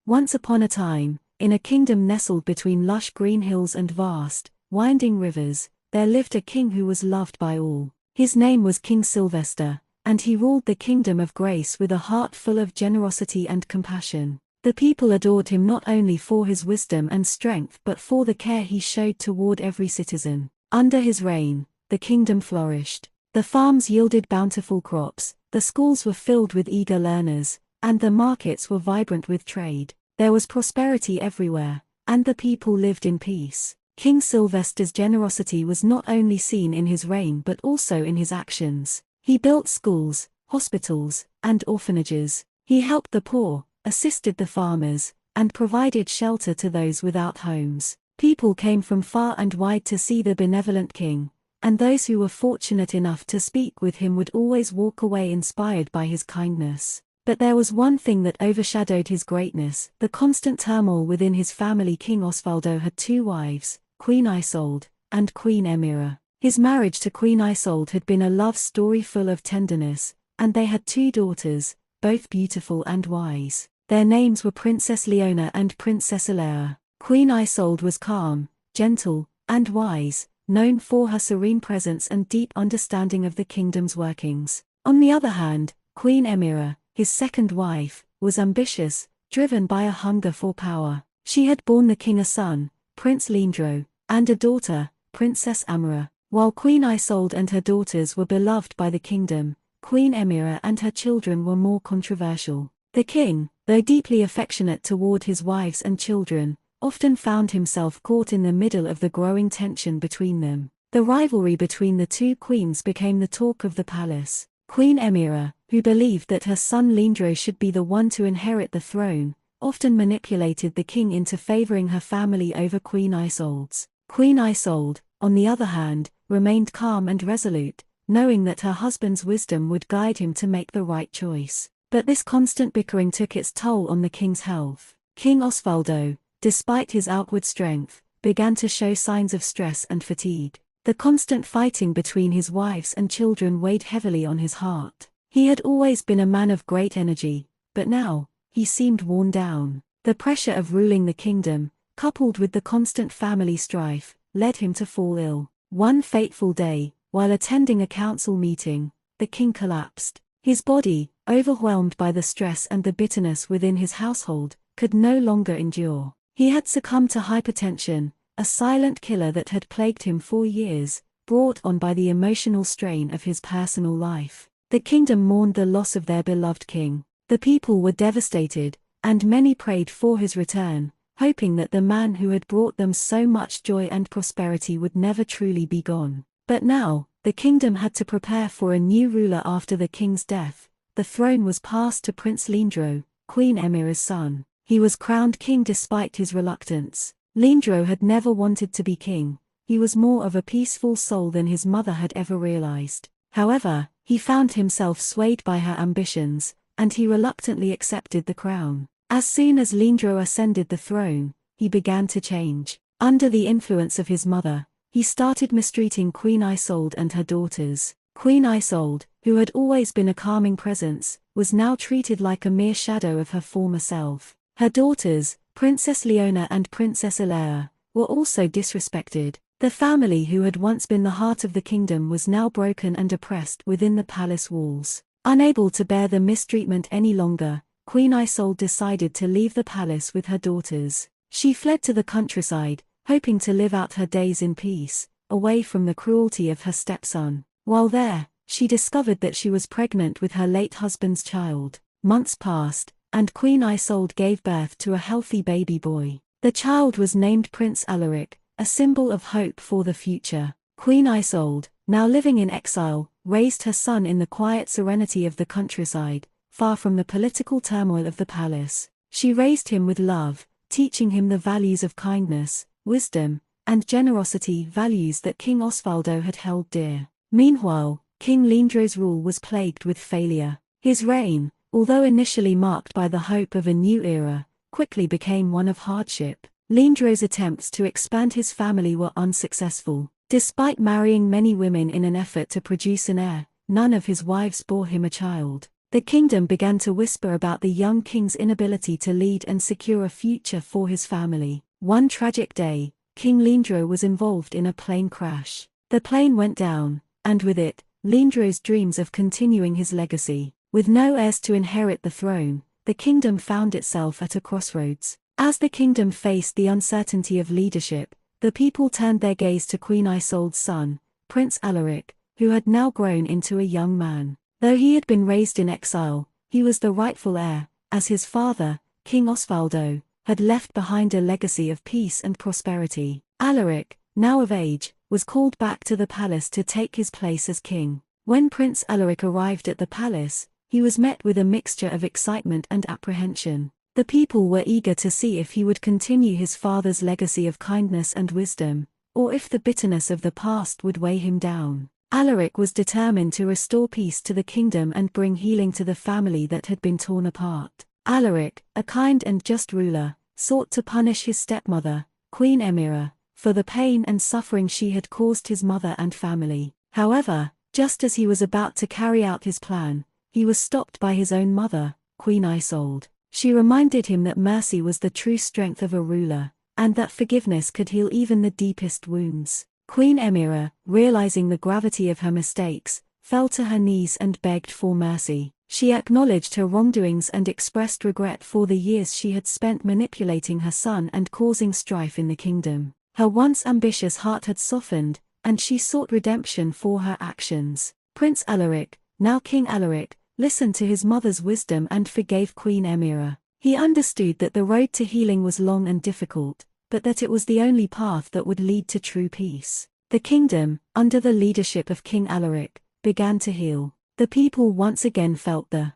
Once upon a time, in a kingdom nestled between lush green hills and vast, winding rivers, there lived a king who was loved by all. His name was King Sylvester, and he ruled the kingdom of grace with a heart full of generosity and compassion. The people adored him not only for his wisdom and strength but for the care he showed toward every citizen. Under his reign, the kingdom flourished. The farms yielded bountiful crops, the schools were filled with eager learners, and the markets were vibrant with trade. There was prosperity everywhere, and the people lived in peace. King Sylvester's generosity was not only seen in his reign but also in his actions. He built schools, hospitals, and orphanages. He helped the poor, assisted the farmers, and provided shelter to those without homes. People came from far and wide to see the benevolent king, and those who were fortunate enough to speak with him would always walk away inspired by his kindness. But there was one thing that overshadowed his greatness: the constant turmoil within his family. King Osvaldo had two wives, Queen Isolde and Queen Emira. His marriage to Queen Isolde had been a love story full of tenderness, and they had two daughters, both beautiful and wise. Their names were Princess Leona and Princess Alea. Queen Isolde was calm, gentle, and wise, known for her serene presence and deep understanding of the kingdom's workings. On the other hand, Queen Emira, his second wife, was ambitious, driven by a hunger for power. She had borne the king a son, Prince Lindro, and a daughter, Princess Amara. While Queen Isolde and her daughters were beloved by the kingdom, Queen Emira and her children were more controversial. The king, though deeply affectionate toward his wives and children, often found himself caught in the middle of the growing tension between them. The rivalry between the two queens became the talk of the palace. Queen Emira, who believed that her son Lindro should be the one to inherit the throne, often manipulated the king into favoring her family over Queen Isolde's. Queen Isolde, on the other hand, remained calm and resolute, knowing that her husband's wisdom would guide him to make the right choice. But this constant bickering took its toll on the king's health. King Osvaldo, despite his outward strength, began to show signs of stress and fatigue. The constant fighting between his wives and children weighed heavily on his heart. He had always been a man of great energy, but now, he seemed worn down. The pressure of ruling the kingdom, coupled with the constant family strife, led him to fall ill. One fateful day, while attending a council meeting, the king collapsed. His body, overwhelmed by the stress and the bitterness within his household, could no longer endure. He had succumbed to hypertension, a silent killer that had plagued him for years, brought on by the emotional strain of his personal life. The kingdom mourned the loss of their beloved king. The people were devastated, and many prayed for his return, hoping that the man who had brought them so much joy and prosperity would never truly be gone. But now, the kingdom had to prepare for a new ruler after the king's death. The throne was passed to Prince Lindro, Queen Emira's son. He was crowned king despite his reluctance. Lindro had never wanted to be king. He was more of a peaceful soul than his mother had ever realized. However, he found himself swayed by her ambitions, and he reluctantly accepted the crown. As soon as Lindro ascended the throne, he began to change. Under the influence of his mother, he started mistreating Queen Isolde and her daughters. Queen Isolde, who had always been a calming presence, was now treated like a mere shadow of her former self. Her daughters, Princess Leona and Princess Alea, were also disrespected. The family who had once been the heart of the kingdom was now broken and oppressed within the palace walls. Unable to bear the mistreatment any longer, Queen Isolde decided to leave the palace with her daughters. She fled to the countryside, hoping to live out her days in peace, away from the cruelty of her stepson. While there, she discovered that she was pregnant with her late husband's child. Months passed, and Queen Isolde gave birth to a healthy baby boy. The child was named Prince Alaric, a symbol of hope for the future. Queen Isolde, now living in exile, raised her son in the quiet serenity of the countryside, far from the political turmoil of the palace. She raised him with love, teaching him the values of kindness, wisdom, and generosity, values that King Osvaldo had held dear. Meanwhile, King Lindro's rule was plagued with failure. His reign, although initially marked by the hope of a new era, quickly became one of hardship. Lindro's attempts to expand his family were unsuccessful. Despite marrying many women in an effort to produce an heir, none of his wives bore him a child. The kingdom began to whisper about the young king's inability to lead and secure a future for his family. One tragic day, King Lindro was involved in a plane crash. The plane went down, and with it, Lindro's dreams of continuing his legacy. With no heirs to inherit the throne, the kingdom found itself at a crossroads. As the kingdom faced the uncertainty of leadership, the people turned their gaze to Queen Isolde's son, Prince Alaric, who had now grown into a young man. Though he had been raised in exile, he was the rightful heir, as his father, King Osvaldo, had left behind a legacy of peace and prosperity. Alaric, now of age, was called back to the palace to take his place as king. When Prince Alaric arrived at the palace, he was met with a mixture of excitement and apprehension. The people were eager to see if he would continue his father's legacy of kindness and wisdom, or if the bitterness of the past would weigh him down. Alaric was determined to restore peace to the kingdom and bring healing to the family that had been torn apart. Alaric, a kind and just ruler, sought to punish his stepmother, Queen Emira, for the pain and suffering she had caused his mother and family. However, just as he was about to carry out his plan, he was stopped by his own mother, Queen Isolde. She reminded him that mercy was the true strength of a ruler, and that forgiveness could heal even the deepest wounds. Queen Emira, realizing the gravity of her mistakes, fell to her knees and begged for mercy. She acknowledged her wrongdoings and expressed regret for the years she had spent manipulating her son and causing strife in the kingdom. Her once ambitious heart had softened, and she sought redemption for her actions. Prince Alaric, now King Alaric, listened to his mother's wisdom and forgave Queen Emira. He understood that the road to healing was long and difficult, but that it was the only path that would lead to true peace. The kingdom, under the leadership of King Alaric, began to heal. The people once again felt the